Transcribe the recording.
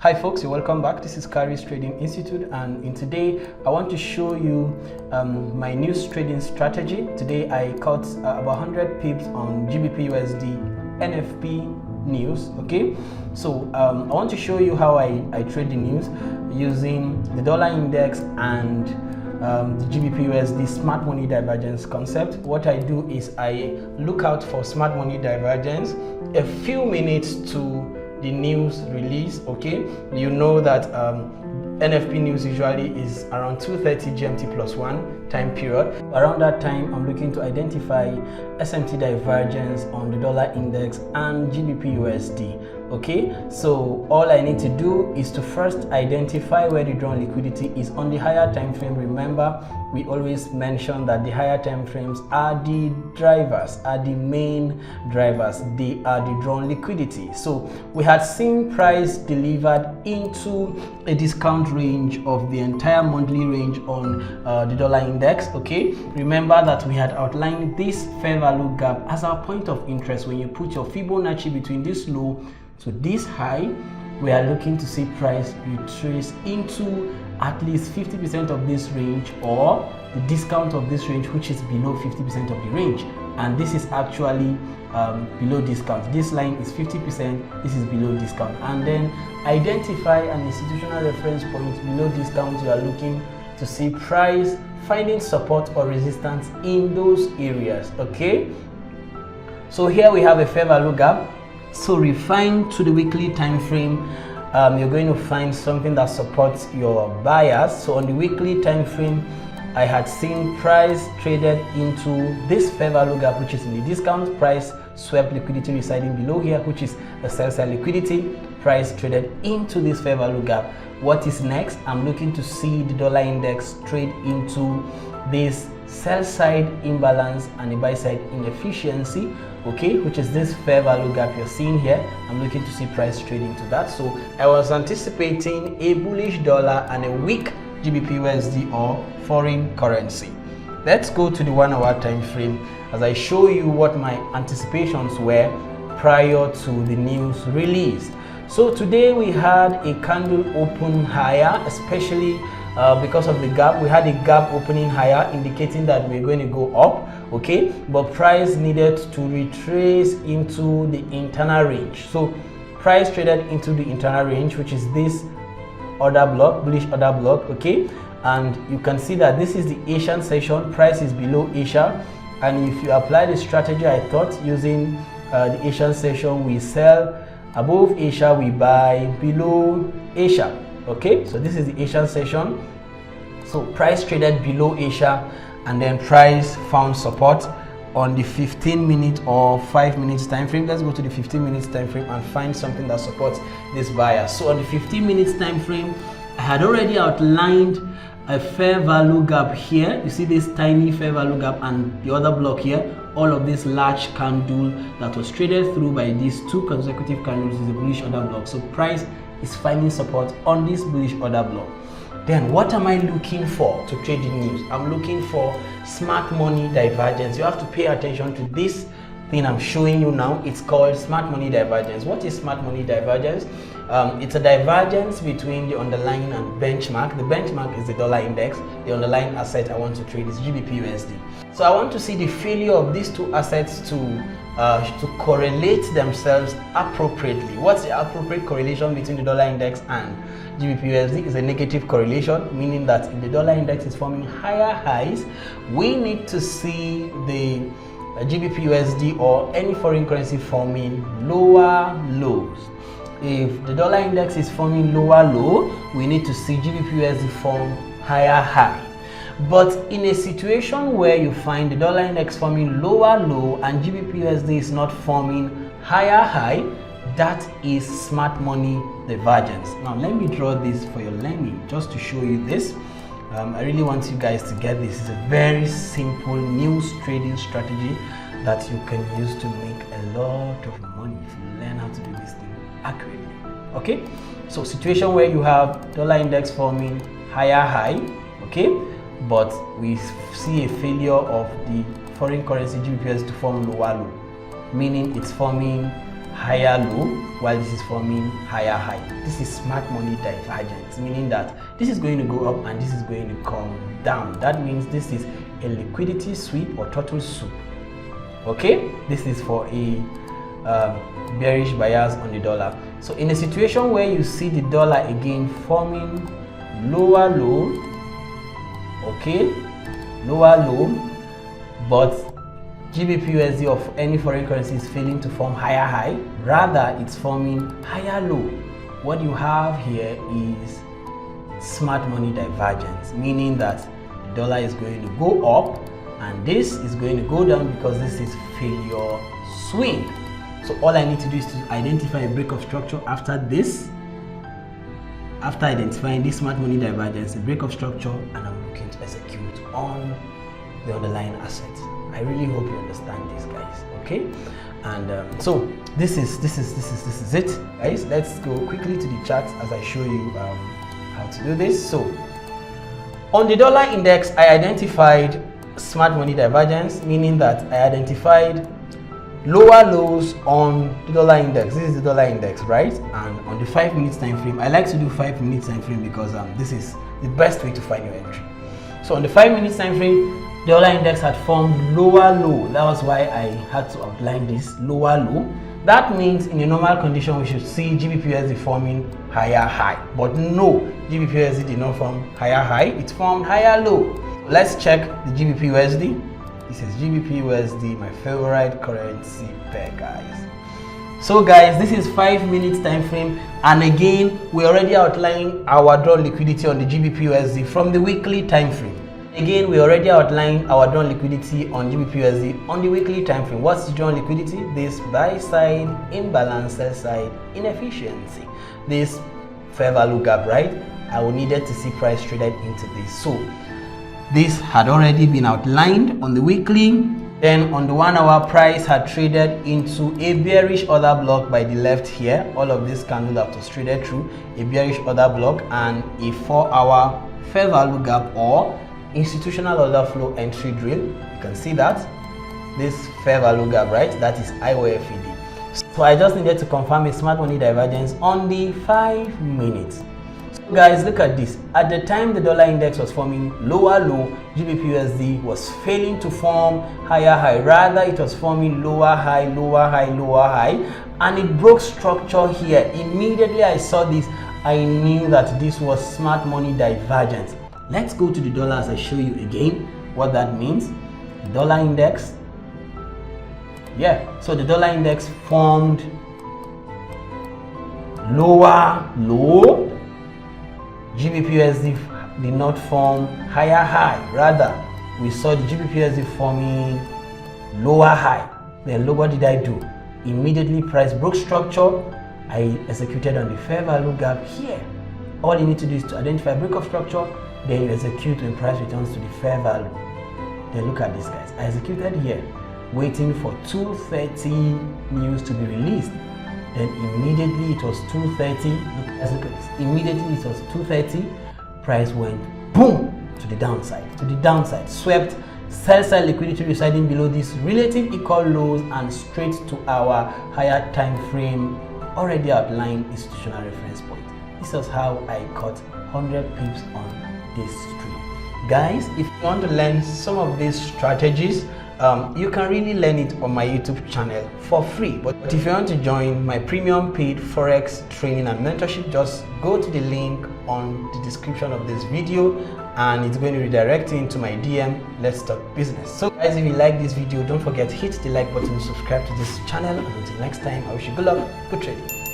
Hi folks, you're welcome back. This is Charis Trading Institute, and in today I want to show you my news trading strategy. Today I caught about 100 pips on GBP USD NFP news. Okay, so I want to show you how I trade the news using the dollar index and the GBP USD smart money divergence concept. What I do is I look out for smart money divergence a few minutes to the news release. Okay, you know that NFP news usually is around 2:30 GMT +1 time period. Around that time, I'm looking to identify SMT divergence on the dollar index and GBP USD. Okay, so all I need to do is to first identify where the drawn liquidity is on the higher time frame. Remember, we always mention that the higher time frames are the drivers, are the main drivers. They are the drawn liquidity. So we had seen price delivered into a discount range of the entire monthly range on the dollar index. Okay, remember that we had outlined this fair value gap as our point of interest. When you put your Fibonacci between this low to this high, we are looking to see price retrace into at least 50% of this range, or the discount of this range, which is below 50% of the range. And this is actually below discount. This line is 50%, this is below discount. And then identify an institutional reference point below discount. You are looking to see price finding support or resistance in those areas. Okay, so here we have a fair value gap. So refined to the weekly time frame, you're going to find something that supports your buyers. So on the weekly time frame, I had seen price traded into this fair value gap, which is in the discount. Price swept liquidity residing below here, which is the sell side liquidity. Price traded into this fair value gap. What is next? I'm looking to see the dollar index trade into this sell side imbalance and the buy side inefficiency, okay, which is this fair value gap you're seeing here. I'm looking to see price trading to that. So I was anticipating a bullish dollar and a weak GBP USD or foreign currency. Let's go to the 1 hour time frame as I show you what my anticipations were prior to the news release. So today we had a candle open higher, especially because of the gap. We had a gap opening higher, indicating that we're going to go up. Okay, but price needed to retrace into the internal range. So price traded into the internal range, which is this order block, bullish order block. Okay, and you can see that this is the Asian session. Price is below Asia, and if you apply the strategy I thought using the Asian session, we sell above Asia, we buy below Asia. Okay, so this is the Asian session. So price traded below Asia, and then price found support on the 15-minute or 5 minutes time frame. Let's go to the 15 minutes time frame and find something that supports this buyer. So on the 15 minutes time frame, I had already outlined a fair value gap here. You see this tiny fair value gap and the other block here. All of this large candle that was traded through by these two consecutive candles is a bullish order block. So price is finding support on this bullish order block. Then what am I looking for to trade the news? I'm looking for smart money divergence. You have to pay attention to this thing I'm showing you now. It's called smart money divergence. What is smart money divergence? It's a divergence between the underlying and benchmark. The benchmark is the dollar index. The underlying asset I want to trade is GBP USD. So I want to see the failure of these two assets to correlate themselves appropriately. What's the appropriate correlation between the dollar index and GBP USD? Is a negative correlation, meaning that if the dollar index is forming higher highs, we need to see the GBP USD or any foreign currency forming lower lows. If the dollar index is forming lower low, we need to see GBP USD form higher high. But in a situation where you find the dollar index forming lower low and GBP USD is not forming higher high, that is smart money divergence. Now let me draw this for your learning, just to show you this. I really want you guys to get this. It's a very simple news trading strategy that you can use to make a lot of money if you learn how to do this thing accurately. Okay, so situation where you have dollar index forming higher high, okay, but we see a failure of the foreign currency GBP to form lower low, meaning it's forming higher low, while this is forming higher high. This is smart money divergence, meaning that this is going to go up and this is going to come down. That means this is a liquidity sweep or turtle soup. Okay, this is for a bearish bias on the dollar. So in a situation where you see the dollar again forming lower low, okay, lower low, but GBP/USD of any foreign currency is failing to form higher high, rather it's forming higher low, what you have here is smart money divergence, meaning that the dollar is going to go up and this is going to go down because this is failure swing. So all I need to do is to identify a break of structure after this. After identifying this smart money divergence, a break of structure, and I'm looking to execute on the underlying asset. I really hope you understand this, guys. Okay, and so this is it, guys. Let's go quickly to the chart as I show you how to do this. So on the dollar index, I identified smart money divergence, meaning that I identified lower lows on the dollar index. This is the dollar index, right? And on the 5 minutes time frame, I like to do 5 minutes time frame because this is the best way to find your entry. So on the 5 minutes time frame, the dollar index had formed lower low. That was why I had to outline this lower low. That means in a normal condition we should see GBP/USD forming higher high, but no, GBP/USD did not form higher high, it formed higher low. Let's check the GBP/USD. This is GBP/USD, my favorite currency pair, guys. So guys, this is 5 minutes time frame, and again we already outlined our drawn liquidity on the GBP/USD from the weekly time frame. Again, we already outlined our drawn liquidity on GBP/USD on the weekly time frame. What's drawn liquidity? This buy side imbalance, sell side inefficiency, this fair value gap, right? I needed to see price traded into this. So this had already been outlined on the weekly. Then on the 1 hour, price had traded into a bearish order block by the left here. All of this candle that was traded through a bearish order block and a 4 hour fair value gap or institutional order flow entry drill. You can see that this fair value gap, right? That is IOFED. So I just needed to confirm a smart money divergence on the 5 minutes. So guys, look at this. At the time the dollar index was forming lower low, GBP/USD was failing to form higher high. Rather, it was forming lower high, lower high, lower high, and it broke structure here. Immediately I saw this, I knew that this was smart money divergence. Let's go to the dollar as I show you again what that means. The dollar index, so the dollar index formed lower low, GBP/USD did not form higher high, rather we saw the GBP/USD forming lower high. Then look, what did I do? Immediately price broke structure, I executed on the fair value gap here. All you need to do is to identify break of structure, then you execute when price returns to the fair value. Then look at this, guys. I executed here, waiting for 2:30 news to be released. Then immediately it was 2:30. Look at this. Immediately it was 2:30. Price went boom to the downside. Swept sell side liquidity residing below these relative equal lows and straight to our higher time frame already outlined institutional reference point. This was how I caught 100 pips on this stream. Guys, if you want to learn some of these strategies, you can really learn it on my YouTube channel for free. But if you want to join my premium paid Forex training and mentorship, just go to the link on the description of this video and it's going to redirect you into my DM. Let's talk business. So guys, if you like this video, don't forget to hit the like button, subscribe to this channel, and until next time, I wish you good luck, good trading.